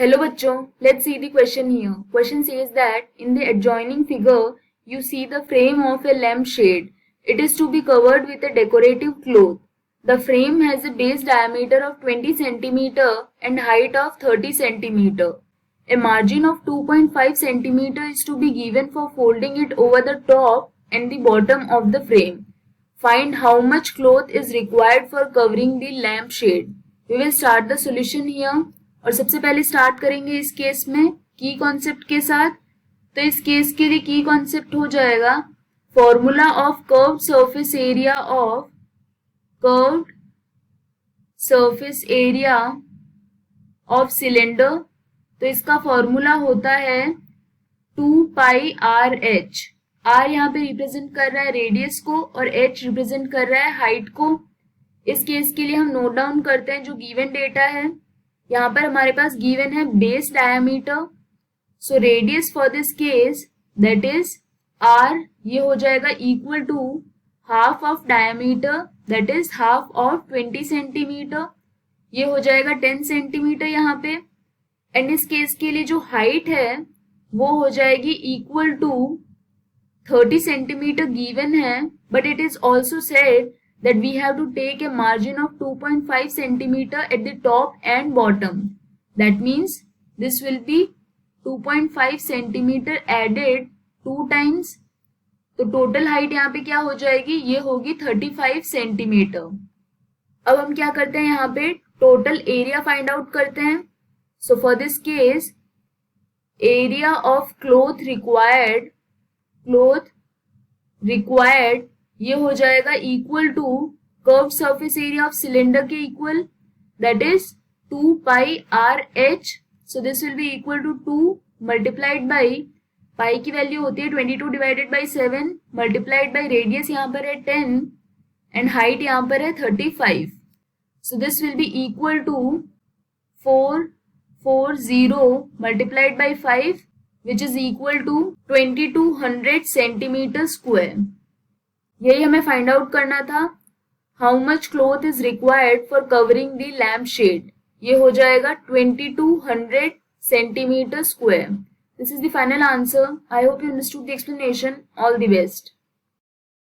Hello बच्चों, let's see the question here. Question says that in the adjoining figure, you see the frame of a lampshade. It is to be covered with a decorative cloth. The frame has a base diameter of 20 cm and height of 30 cm. A margin of 2.5 cm is to be given for folding it over the top and the bottom of the frame. Find how much cloth is required for covering the lampshade. We will start the solution here. और सबसे पहले start करेंगे इस case में की concept के साथ. तो इस केस के लिए की कॉन्सेप्ट हो जाएगा formula of curved surface area of cylinder. तो इसका फॉर्मूला होता है 2 पाई आर एच. आर यहाँ पे रिप्रेजेंट कर रहा है रेडियस को और एच रिप्रेजेंट कर रहा है हाइट को. इस केस के लिए हम नोट डाउन करते हैं जो गिवन डेटा है. यहाँ पर हमारे पास गिवन है base diameter. So radius for this case that is R, ये हो जाएगा equal to half of diameter that is half of 20 centimetre. ये हो जाएगा 10 सेंटीमीटर यहाँ पे. एंड इस केस के लिए जो हाइट है वो हो जाएगी इक्वल टू 30 सेंटीमीटर गिवन है, but it is also said that we have to take a margin of 2.5 centimeter at the top and bottom. That means this will be 2.5 centimeter added 2 times. तो total height यहाँ पे क्या हो जाएगी, ये होगी 35 centimetre. अब हम क्या करते हैं यहाँ पे total area find out करते हैं. So for this case area of cloth required ये हो जाएगा equal to curved surface area of cylinder के equal that is 2 pi R H. So this will be equal to 2 multiplied by pi की value होती है 22 divided by 7 multiplied by radius यहाँ पर है 10 एंड हाइट यहाँ पर है 35. So this will be equal to 440 multiplied by 5 which is equal to 2200 centimetre square. यही हमें फाइंड आउट करना था. How much cloth is required for covering the lamp shade. ये हो जाएगा 2200 centimetre square. This is the final answer. I hope you understood the explanation. All the best.